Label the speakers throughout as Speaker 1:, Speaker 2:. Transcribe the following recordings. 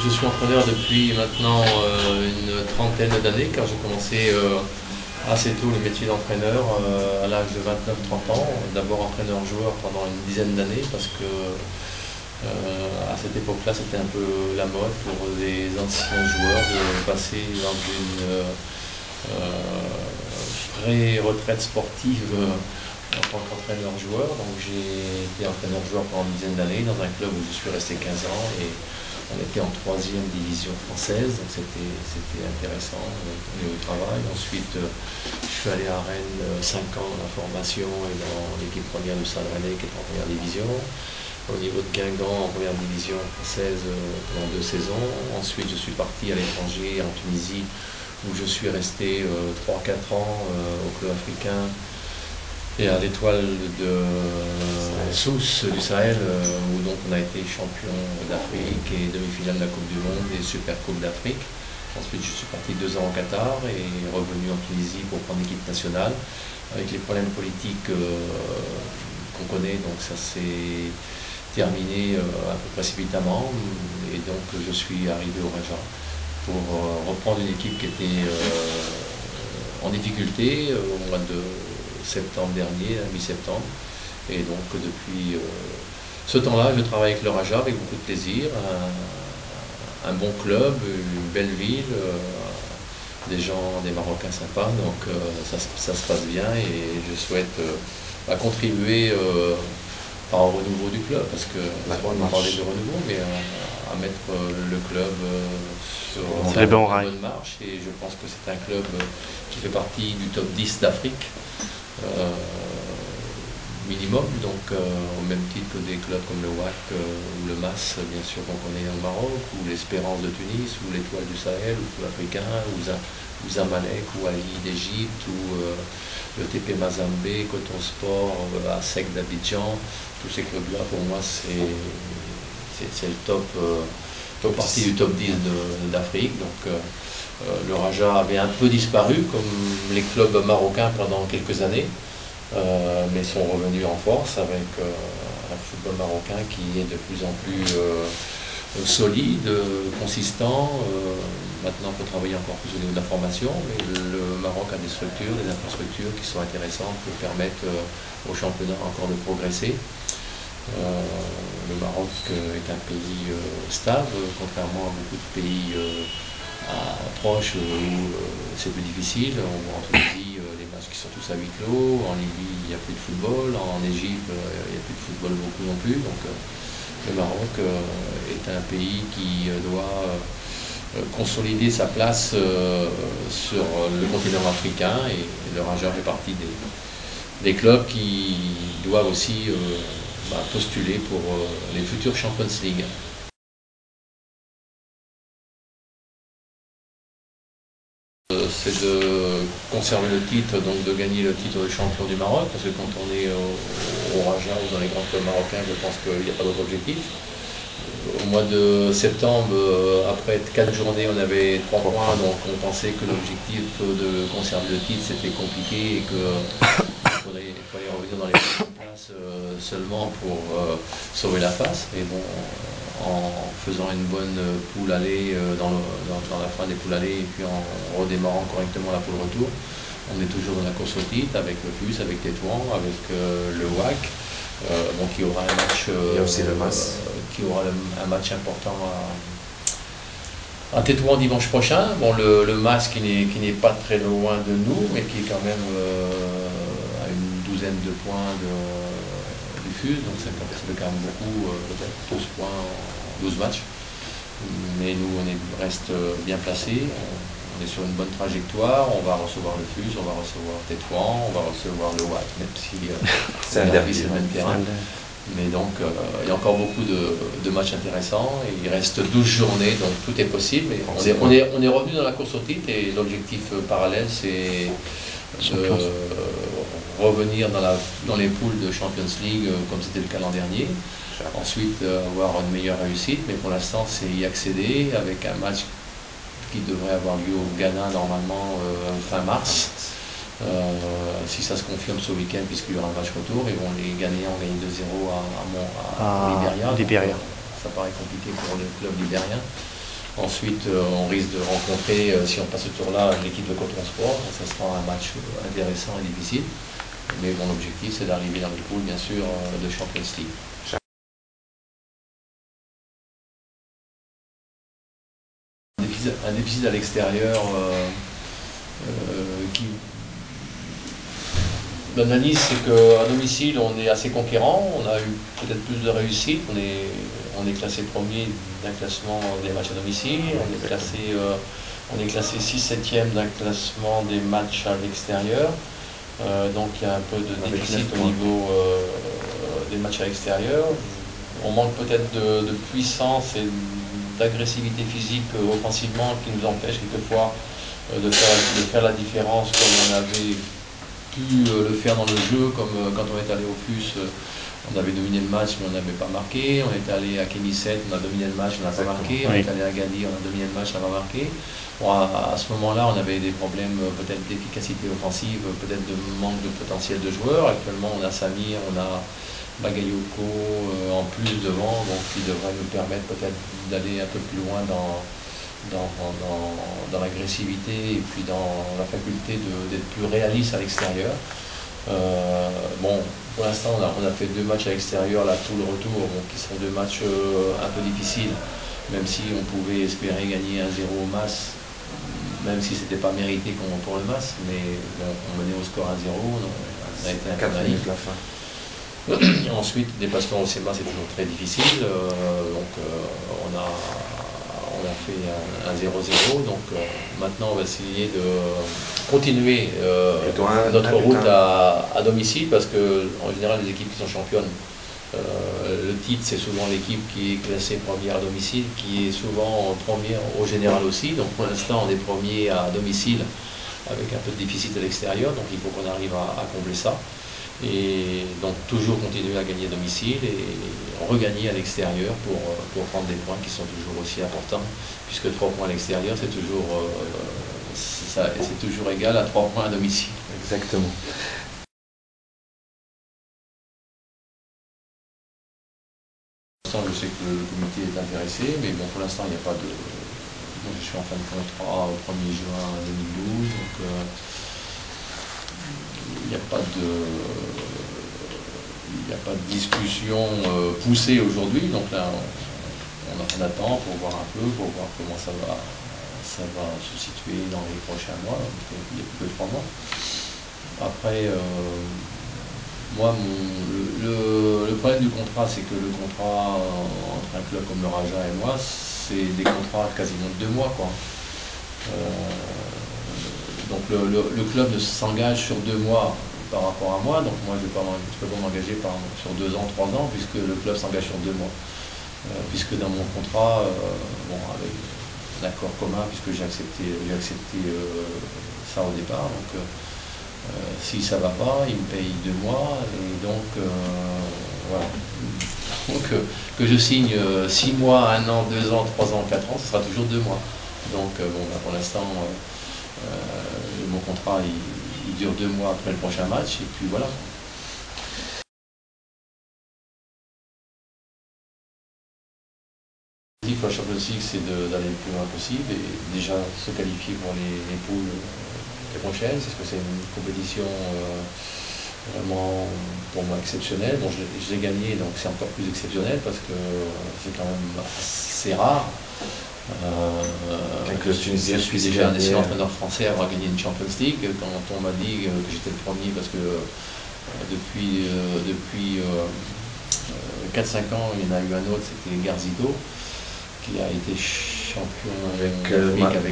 Speaker 1: Je suis entraîneur depuis maintenant une trentaine d'années, car j'ai commencé assez tôt le métier d'entraîneur à l'âge de 29-30 ans. D'abord entraîneur-joueur pendant une dizaine d'années, parce que à cette époque-là c'était un peu la mode pour les anciens joueurs de passer dans une pré-retraite sportive en tant qu'entraîneur-joueur. Donc j'ai été entraîneur-joueur pendant une dizaine d'années dans un club où je suis resté 15 ans et on était en 3e division française, donc c'était intéressant au niveau du travail. Ensuite, je suis allé à Rennes 5 ans dans la formation et dans l'équipe première de Stade Rennais qui est en première division. Au niveau de Guingamp en première division française pendant 2 saisons. Ensuite, je suis parti à l'étranger en Tunisie où je suis resté 3-4 ans au club africain et à l'Étoile de Sousse du Sahel, où donc on a été champion d'Afrique et demi-finale de la Coupe du Monde et Super Coupe d'Afrique. Ensuite, je suis parti 2 ans au Qatar et revenu en Tunisie pour prendre l'équipe nationale. Avec les problèmes politiques qu'on connaît, donc ça s'est terminé un peu précipitamment. Et donc je suis arrivé au Raja pour reprendre une équipe qui était en difficulté au mois de septembre dernier, mi-septembre. Et donc depuis ce temps-là, je travaille avec le Raja avec beaucoup de plaisir. Un bon club, une belle ville, des gens, des Marocains sympas, donc ça se passe bien et je souhaite contribuer au renouveau du club, parce que on parlait de renouveau, mais à mettre le club sur
Speaker 2: les bons
Speaker 1: une
Speaker 2: rails.
Speaker 1: bonne marche, et je pense que c'est un club qui fait partie du top 10 d'Afrique. Minimum, donc au même titre que des clubs comme le WAC ou le MAS, bien sûr, qu'on connaît au Maroc, ou l'Espérance de Tunis, ou l'Étoile du Sahel, ou le Africain, ou Zamalek, ou Ali d'Égypte, ou le TP Mazembe, Coton Sport, ASEC d'Abidjan. Tous ces clubs-là, pour moi, c'est le top partie du top 10 d'Afrique. Donc le Raja avait un peu disparu, comme les clubs marocains pendant quelques années. Mais sont revenus en force avec un football marocain qui est de plus en plus solide, consistant. Maintenant, il faut travailler encore plus au niveau de la formation, mais le Maroc a des structures, des infrastructures qui sont intéressantes pour permettre au championnat encore de progresser. Le Maroc est un pays stable, contrairement à beaucoup de pays proches où c'est plus difficile. On voit en Tunisie les matchs qui sont tous à huis clos, en Libye il n'y a plus de football, en Égypte il n'y a plus de football beaucoup non plus. Donc le Maroc est un pays qui doit consolider sa place sur le continent africain, et le Raja fait partie des clubs qui doivent aussi postuler pour les futurs Champions League. C'est de conserver le titre, donc de gagner le titre de champion du Maroc, parce que quand on est au Raja ou dans les grands clubs marocains, je pense qu'il n'y a pas d'autre objectif. Au mois de septembre, après 4 journées, on avait 3 points, donc on pensait que l'objectif de conserver le titre c'était compliqué et qu'il fallait revenir dans les premières places seulement pour sauver la face. Mais bon, en faisant une bonne poule aller dans la fin des poules aller, et puis en redémarrant correctement la poule retour, on est toujours dans la course au titre avec le FUS, avec Tétouan, avec le WAC. Donc il y aura un match,
Speaker 2: il y a aussi le MAS.
Speaker 1: qui aura un match important à Tétouan dimanche prochain. Bon, le MAS qui n'est pas très loin de nous, mais qui est quand même à une douzaine de points du FUS, donc ça fait quand même beaucoup, peut-être 12 points en 12 matchs. Mais nous on reste bien placés. On est sur une bonne trajectoire, on va recevoir le FUS, on va recevoir Tétouan, on va recevoir le WAC, même si c'est le même terrain. Mais donc il y a encore beaucoup de matchs intéressants, et il reste 12 journées, donc tout est possible. Et on est revenu dans la course au titre, et l'objectif parallèle c'est de revenir dans les poules de Champions League comme c'était le cas l'an dernier. Ensuite avoir une meilleure réussite, mais pour l'instant c'est y accéder avec un match qui devrait avoir lieu au Ghana normalement fin mars. Si ça se confirme ce week-end, puisqu'il y aura un match retour, et bon, les Ghanéens ont gagné 2-0 à Libéria.
Speaker 2: Libéria.
Speaker 1: ça paraît compliqué pour le club libérien. Ensuite, on risque de rencontrer, si on passe ce tour-là, l'équipe de Coton Sport. Ça sera un match intéressant et difficile. Mais bon, l'objectif, c'est d'arriver dans les poules, bien sûr, de Champions League. Un déficit à l'extérieur qui... L'analyse, c'est qu'à domicile, on est assez conquérant, on a eu peut-être plus de réussite, on est classé premier d'un classement des matchs à domicile, on est classé 6/7e d'un classement des matchs à l'extérieur, donc il y a un peu de déficit au niveau des matchs à l'extérieur. On manque peut-être de puissance et d'agressivité physique offensivement qui nous empêche quelquefois de faire la différence comme on avait pu le faire dans le jeu, comme quand on est allé au FUS, on avait dominé le match mais on n'avait pas marqué, on est allé à Kémisset, on a dominé le match, on n'a pas marqué, on est allé à Gadir, on a dominé le match, on n'a pas marqué. Bon, à ce moment-là, on avait des problèmes peut-être d'efficacité offensive, peut-être de manque de potentiel de joueurs. Actuellement, on a Samir, on a Bagayoko en plus devant, donc qui devrait nous permettre peut-être d'aller un peu plus loin dans l'agressivité et puis dans la faculté d'être plus réaliste à l'extérieur. Bon, pour l'instant, on a fait 2 matchs à l'extérieur, là, tout le retour, bon, qui sont 2 matchs un peu difficiles, même si on pouvait espérer gagner 1-0 au MAS, même si c'était pas mérité pour le MAS, mais bon, on menait au score 1-0, donc on a été un peu naïf. La fin. Et ensuite, le déplacement au CEMA, c'est toujours très difficile, donc on a fait un 0-0, donc maintenant on va essayer de continuer notre route à domicile, parce que en général les équipes qui sont championnes, le titre c'est souvent l'équipe qui est classée première à domicile, qui est souvent première au général aussi, donc pour l'instant on est premier à domicile avec un peu de déficit à l'extérieur, donc il faut qu'on arrive à combler ça. Et donc toujours continuer à gagner à domicile et regagner à l'extérieur pour prendre des points qui sont toujours aussi importants, puisque 3 points à l'extérieur c'est toujours égal à 3 points à domicile.
Speaker 2: Exactement.
Speaker 1: Pour l'instant, je sais que le comité est intéressé, mais bon, pour l'instant il n'y a pas de... Moi, je suis en fin de contrat au 1er juin 2012, donc il n'y a pas de discussion poussée aujourd'hui, donc là on attend pour voir un peu, pour voir comment ça va se situer dans les prochains mois, il n'y a plus que 3 mois. Après, moi, le problème du contrat, c'est que le contrat entre un club comme le Raja et moi, c'est des contrats quasiment de 2 mois, quoi. Donc le club s'engage sur 2 mois par rapport à moi, donc moi je ne peux pas m'engager sur 2 ans, 3 ans, puisque le club s'engage sur 2 mois. Puisque dans mon contrat, bon, avec un accord commun, puisque j'ai accepté ça au départ, donc si ça ne va pas, il me paye 2 mois, et donc voilà. Donc que je signe 6 mois, 1 an, 2 ans, 3 ans, 4 ans, ce sera toujours 2 mois. Donc bon, là, pour l'instant, mon contrat il dure 2 mois après le prochain match, et puis voilà. L'objectif pour la Champions League, c'est d'aller le plus loin possible et déjà se qualifier pour les poules prochaines, parce que c'est une compétition vraiment pour moi exceptionnelle. Bon, je l'ai gagné, donc c'est encore plus exceptionnel parce que c'est quand même assez rare. Je suis déjà un des seuls entraîneurs français à avoir gagné une Champions League. Quand on m'a dit que j'étais le premier, parce que depuis 4-5 ans, il y en a eu un autre, c'était Garzito, qui a été champion avec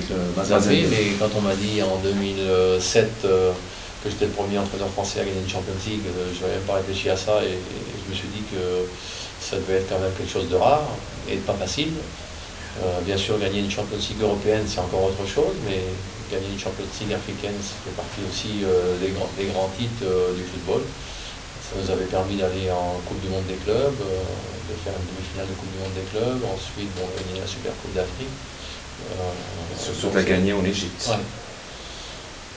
Speaker 1: le Mazembe, mais quand on m'a dit en 2007 que j'étais le premier entraîneur français à gagner une Champions League, je n'avais même pas réfléchi à ça, et je me suis dit que ça devait être quand même quelque chose de rare et pas facile. Bien sûr, gagner une Champions League européenne, c'est encore autre chose, mais gagner une Champions League africaine, ça fait partie aussi des grands titres du football. Ça nous avait permis d'aller en Coupe du Monde des clubs, de faire une demi-finale de Coupe du Monde des clubs, ensuite gagner la Super Coupe d'Afrique.
Speaker 2: Surtout la gagner en Égypte.
Speaker 1: Ouais.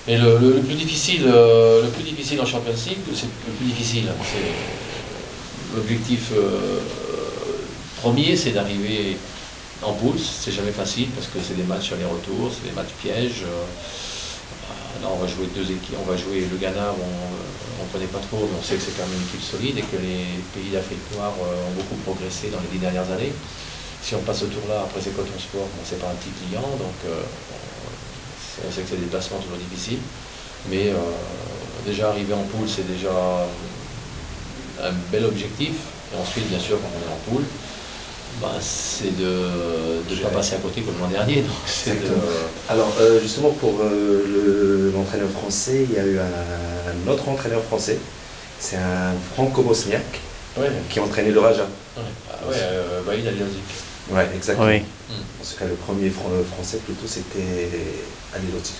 Speaker 1: Et le plus difficile en Champions League, c'est le plus difficile. C'est l'objectif Premier, c'est d'arriver en poule. C'est jamais facile parce que c'est des matchs aller-retour, c'est des matchs pièges. Là, on va jouer deux équipes. On va jouer le Ghana, on ne connaît pas trop, mais on sait que c'est quand même une équipe solide et que les pays d'Afrique noire ont beaucoup progressé dans les 10 dernières années. Si on passe ce tour-là, après c'est Coton Sport, bon, c'est pas un petit client, donc on sait que c'est des déplacements toujours difficiles. Mais déjà arriver en poule, c'est déjà un bel objectif. Et ensuite, bien sûr, quand on est en poule, bah, c'est de ne pas passer à côté comme l'an dernier. Donc
Speaker 2: Alors, justement, pour l'entraîneur français, il y a eu un autre entraîneur français. C'est un franco-bosniaque qui entraînait le Raja.
Speaker 1: Vahid Alilozic.
Speaker 2: Oui, exactement.
Speaker 3: Oui.
Speaker 2: Parce que le premier français, plutôt, c'était Alilozic.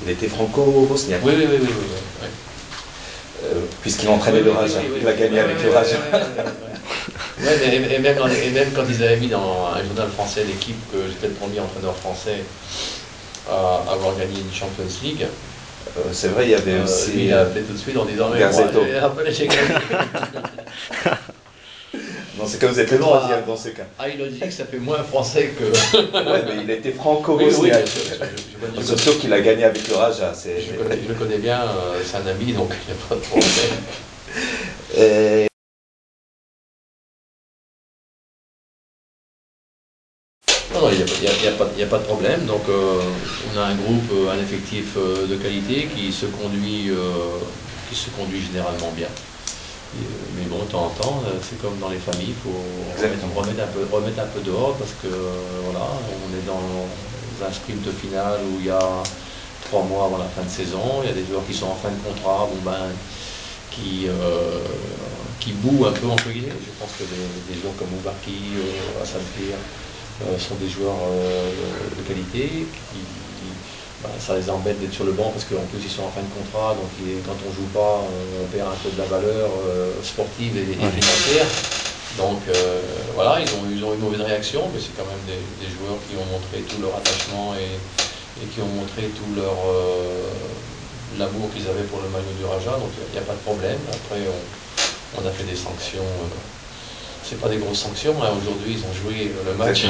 Speaker 2: Il était franco-bosniaque.
Speaker 1: Oui.
Speaker 2: Puisqu'il entraînait le Raja. Il a gagné avec le Raja.
Speaker 1: Et même quand ils avaient mis dans un journal français l'équipe que j'étais le premier entraîneur français à avoir gagné une Champions League.
Speaker 2: C'est vrai, il y avait aussi.
Speaker 1: Lui, il a appelé tout de suite en disant mais après j'ai gagné.
Speaker 2: Non, c'est que vous êtes le troisième dans ce cas.
Speaker 1: Il a dit que ça fait moins français que.
Speaker 2: Ouais, mais il était franco-bosniaque. Surtout qu'il a gagné avec le Raja.
Speaker 1: Je le connais bien, c'est un ami, donc il n'y a pas de problème. Non, il n'y a pas de problème. Donc, on a un groupe, un effectif de qualité qui se conduit généralement bien. Mais bon, de temps en temps, c'est comme dans les familles, il faut remettre un peu dehors parce que voilà, on est dans un sprint final où il y a 3 mois avant la fin de saison. Il y a des joueurs qui sont en fin de contrat, qui bouent un peu entre guillemets. Je pense que des joueurs comme Moubarki, Hassan Pire, sont des joueurs de qualité, ça les embête d'être sur le banc parce qu'en plus ils sont en fin de contrat, donc quand on ne joue pas, on perd un peu de la valeur sportive et financière. Donc voilà, ils ont eu une mauvaise réaction, mais c'est quand même des joueurs qui ont montré tout leur attachement et qui ont montré tout leur l'amour qu'ils avaient pour le maillot du Raja, donc il n'y a pas de problème. Après, on a fait des sanctions. C'est pas des grosses sanctions, hein. Aujourd'hui ils ont joué le match.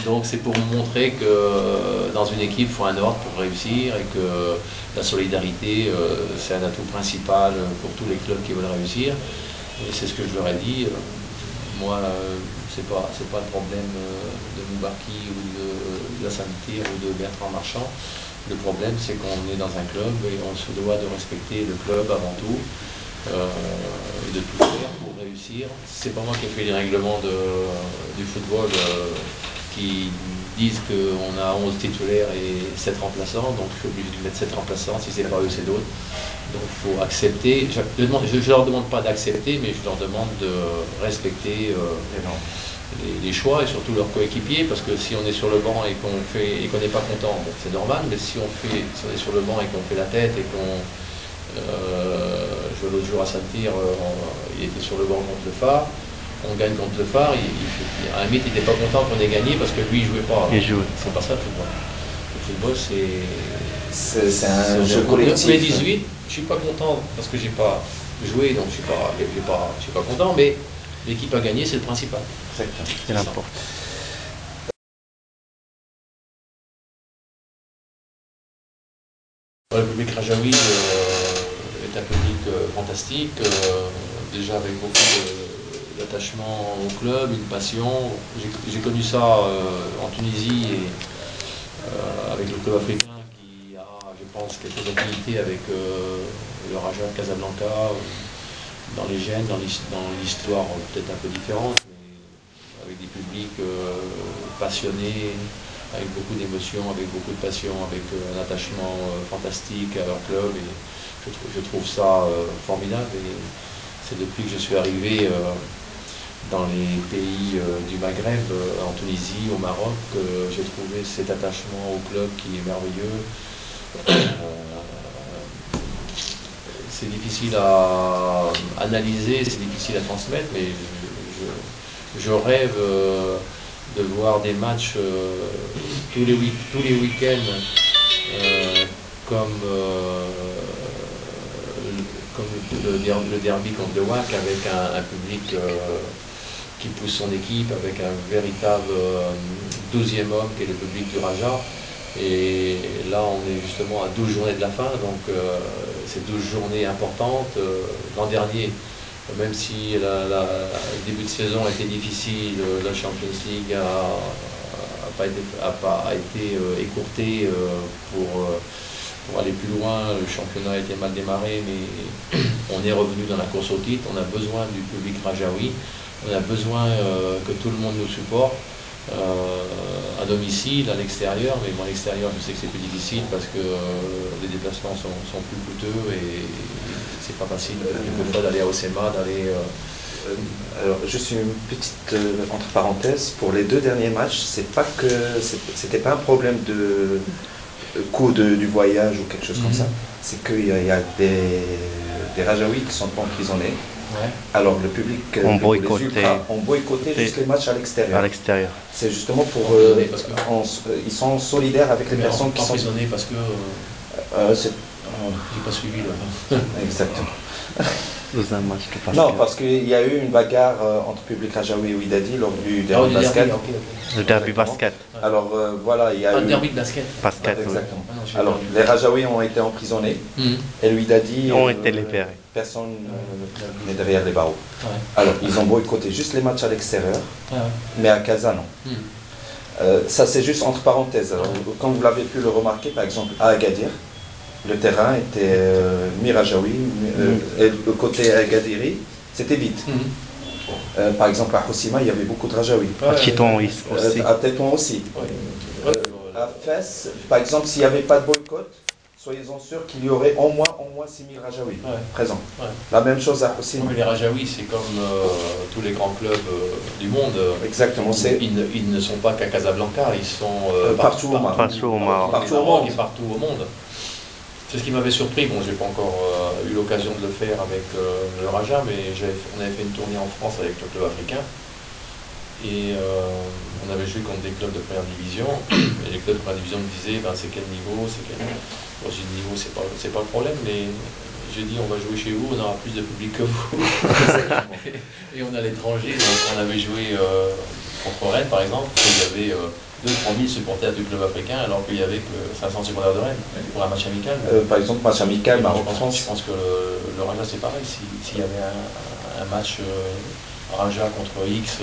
Speaker 1: Donc c'est pour montrer que dans une équipe il faut un ordre pour réussir et que la solidarité c'est un atout principal pour tous les clubs qui veulent réussir. Et c'est ce que je leur ai dit. Moi, c'est pas le problème de Moubarki ou de Hassan Pire ou de Bertrand Marchand. Le problème c'est qu'on est dans un club et on se doit de respecter le club avant tout. Et de tout faire pour réussir. C'est pas moi qui ai fait les règlements du football qui disent qu'on a 11 titulaires et 7 remplaçants, donc je suis obligé de mettre 7 remplaçants, si c'est pas eux c'est d'autres. Donc il faut accepter, je leur demande pas d'accepter, mais je leur demande de respecter les choix et surtout leurs coéquipiers, parce que si on est sur le banc et qu'on n'est pas content, bon, c'est normal, mais si on est sur le banc et qu'on fait la tête et qu'on l'autre jour à Saint-Tyr, il était sur le banc contre le Phare, on gagne contre le Phare, à la limite il n'était pas content qu'on ait gagné parce que lui il ne jouait pas. C'est pas ça le football. Le football
Speaker 2: c'est un jeu collectif.
Speaker 1: Les 18, je suis pas content parce que j'ai pas joué, donc je suis pas content, mais l'équipe a gagné, c'est le principal.
Speaker 3: Exactement, c'est l'important.
Speaker 1: Le public rajaoui est un public fantastique, déjà avec beaucoup d'attachement au club, une passion. J'ai connu ça en Tunisie et avec le club africain qui a, je pense, quelques affinités avec le Raja de Casablanca, dans les gènes, dans l'histoire peut-être un peu différente, mais avec des publics passionnés, avec beaucoup d'émotions, avec beaucoup de passion, avec un attachement fantastique à leur club. Et je trouve ça formidable. Et c'est depuis que je suis arrivé dans les pays du Maghreb, en Tunisie, au Maroc, que j'ai trouvé cet attachement au club qui est merveilleux. C'est difficile à analyser, c'est difficile à transmettre, mais je rêve de voir des matchs tous les week-ends comme le derby contre le WAC avec un public qui pousse son équipe avec un véritable 12e homme qui est le public du Raja. Et là, on est justement à 12 journées de la fin, donc c'est 12 journées importantes. L'an dernier, même si le début de saison a été difficile, la Champions League n'a pas été écourtée pour aller plus loin. Le championnat a été mal démarré, mais on est revenu dans la course au titre. On a besoin du public rajaoui, on a besoin que tout le monde nous supporte. À domicile, à l'extérieur, mais moi à l'extérieur je sais que c'est plus difficile parce que les déplacements sont plus coûteux et c'est pas facile quelquefois d'aller à Osema, d'aller...
Speaker 2: Alors juste une petite entre parenthèses, pour les 2 derniers matchs, c'était pas un problème de coût du voyage ou quelque chose comme ça, c'est qu'il y a des Rajaouis qui sont emprisonnés. Ouais. Alors le public,
Speaker 3: ont
Speaker 2: boycotté juste les matchs à l'extérieur. C'est justement pour... ils sont solidaires avec les personnes qui sont...
Speaker 1: emprisonnés parce que... j'ai pas suivi là.
Speaker 2: Exactement. Non, parce qu'il y a eu une bagarre entre public rajaoui et Wydadi lors du derby basket.
Speaker 3: Le derby basket.
Speaker 2: Alors voilà, il y a eu...
Speaker 1: derby de basket.
Speaker 2: Exactement. Alors les Rajaouis ont été emprisonnés et le Wydadi
Speaker 3: ont été libérés.
Speaker 2: Personne n'est derrière les barreaux. Ouais. Alors ils ont boycotté juste les matchs à l'extérieur, mais à Casa non. Ça c'est juste entre parenthèses. Alors, comme vous l'avez pu le remarquer, par exemple à Agadir, le terrain était mi-rajaoui, et le côté Agadiri, c'était vide. Par exemple, à Hossima, il y avait beaucoup de Rajaouis.
Speaker 3: À Tétouan aussi.
Speaker 2: À Tétouan aussi. À Fès, par exemple, s'il n'y avait pas de boycott, soyez-en sûrs qu'il y aurait au moins 6000 Rajaouis présents. La même chose à Hossima.
Speaker 1: Mais les Rajaouis, c'est comme tous les grands clubs du monde.
Speaker 2: Exactement.
Speaker 1: Ils ne sont pas qu'à Casablanca, ils sont
Speaker 3: partout au Maroc
Speaker 1: et partout au monde. C'est ce qui m'avait surpris. Bon, j'ai pas encore eu l'occasion de le faire avec le Raja, mais on avait fait une tournée en France avec le club africain. Et on avait joué contre des clubs de première division. Et les clubs de première division me disaient, c'est quel niveau, c'est quel... Bon, j'ai dit, niveau, c'est pas le problème, mais j'ai dit, on va jouer chez vous, on aura plus de public que vous. Et on a l'étranger, donc on avait joué contre Rennes, par exemple, où il y avait 2-3 000 supporters du club africain, alors qu'il y avait que 500 supporters de Rennes pour un match amical.
Speaker 2: Par exemple, match amical, Maroc-France.
Speaker 1: Je pense que le Raja, c'est pareil. S'il y avait un match Raja contre X,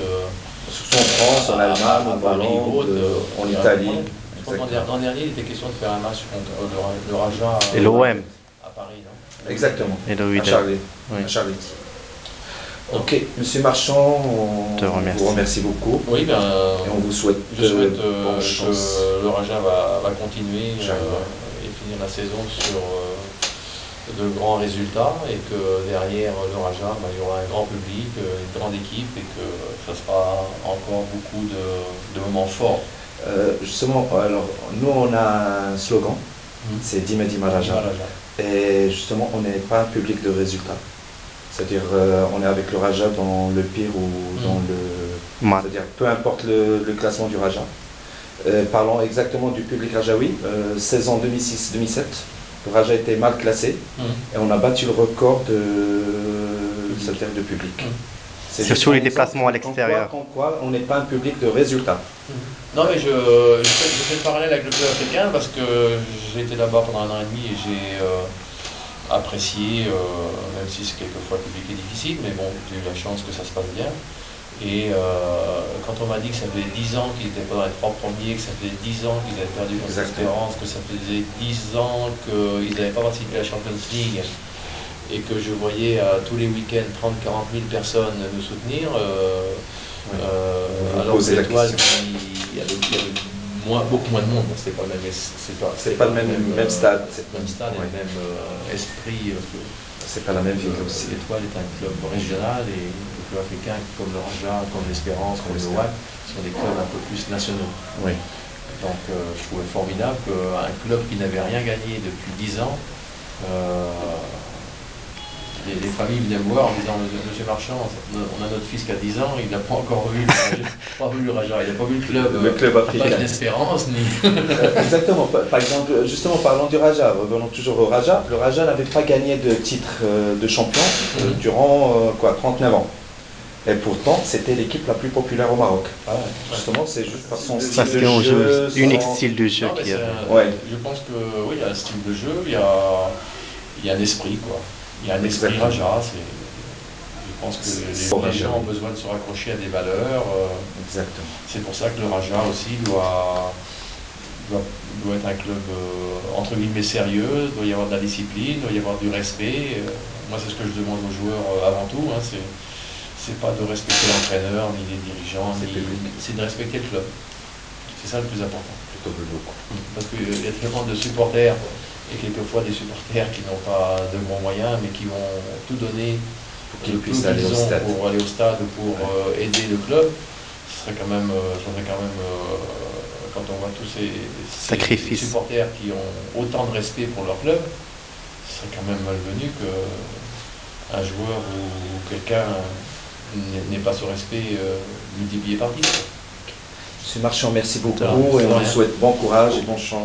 Speaker 2: en France, en Allemagne, en Hollande, en Italie.
Speaker 1: L'an dernier, il était question de faire un match contre le Raja
Speaker 3: et l'OM
Speaker 1: à Paris, non?
Speaker 2: Exactement.
Speaker 3: Et le
Speaker 2: à Charlie. Ok, Monsieur Marchand, on vous remercie beaucoup.
Speaker 1: Oui,
Speaker 2: et on vous souhaite,
Speaker 1: bonne chance. Que le Raja va continuer et finir la saison sur de grands résultats et que derrière le Raja, il y aura un grand public, une grande équipe et que ça sera encore beaucoup de moments forts.
Speaker 2: Justement, alors nous on a un slogan, c'est Dima Dima Raja. Et justement, on n'est pas un public de résultats. C'est-à-dire, on est avec le Raja dans le pire ou dans le... C'est-à-dire, peu importe le classement du Raja. Parlons exactement du public rajaoui, saison 2006-2007, le Raja était mal classé et on a battu le record de public.
Speaker 3: C'est surtout les déplacements à l'extérieur.
Speaker 2: Comme quoi, on n'est pas un public de résultats.
Speaker 1: Non, mais je fais le parallèle avec le club africain parce que j'ai été là-bas pendant 1 an et demi et j'ai apprécié, même si c'est quelquefois le public est difficile, mais bon, j'ai eu la chance que ça se passe bien. Et quand on m'a dit que ça faisait 10 ans qu'ils n'étaient pas dans les 3 premiers, que ça faisait 10 ans qu'ils avaient perdu contre l'Espérance, que ça faisait 10 ans qu'ils n'avaient pas participé à la Champions League, et que je voyais tous les week-ends 30-40 000 personnes nous soutenir, alors que l'Étoile, il y avait beaucoup moins de monde, c'est pas le même stade, et le même esprit.
Speaker 2: C'est pas la même ville aussi.
Speaker 1: L'Étoile est un club régional et le club africain comme le Raja, comme l'Espérance, comme le WAC sont des clubs un peu plus nationaux.
Speaker 2: Oui.
Speaker 1: Donc je trouvais formidable qu'un club qui n'avait rien gagné depuis 10 ans, les familles venaient me voir en disant Monsieur Marchand, on a notre fils qui a 10 ans, il n'a pas encore vu le Raja, il n'a pas vu le club africain. Pas d'Espérance ni.
Speaker 2: Exactement. Par exemple, justement parlant du Raja, revenons toujours au Raja, le Raja n'avait pas gagné de titre de champion durant 39 ans. Et pourtant, c'était l'équipe la plus populaire au Maroc.
Speaker 1: Ah ouais.
Speaker 2: Justement, c'est juste par son
Speaker 3: Parce
Speaker 2: style de
Speaker 3: qu'on joue
Speaker 2: jeu.
Speaker 3: unique
Speaker 2: son-
Speaker 3: style de jeu
Speaker 1: Non, mais
Speaker 3: qu'il y a.
Speaker 2: Ouais.
Speaker 1: je pense que oui, il y a un style de jeu, il y a un esprit, quoi. Il y a un esprit
Speaker 2: Exactement.
Speaker 1: Raja. Je pense que les gens ont besoin de se raccrocher à des valeurs.
Speaker 2: Exactement.
Speaker 1: C'est pour ça que le Raja aussi doit être un club entre guillemets sérieux, doit y avoir de la discipline, doit y avoir du respect. Moi, c'est ce que je demande aux joueurs avant tout. Hein, c'est pas de respecter l'entraîneur ni les dirigeants, c'est de respecter le club. C'est ça le plus important.
Speaker 2: Plutôt de l'eau.
Speaker 1: Parce qu'il y a tellement de supporters et quelquefois des supporters qui n'ont pas de grands moyens mais qui vont tout donner
Speaker 2: Pour qu'ils puissent aller au stade.
Speaker 1: pour aller au stade, pour aider le club. Ce serait quand même, quand on voit tous ces
Speaker 3: Sacrifices.
Speaker 1: supporters qui ont autant de respect pour leur club, ce serait quand même malvenu qu'un joueur ou quelqu'un n'ait pas ce respect multiplié par 10.
Speaker 2: Monsieur Marchand, merci beaucoup
Speaker 1: Alors,
Speaker 2: et on
Speaker 1: c'est
Speaker 2: vous
Speaker 1: rien.
Speaker 2: souhaite bon courage et bon chance.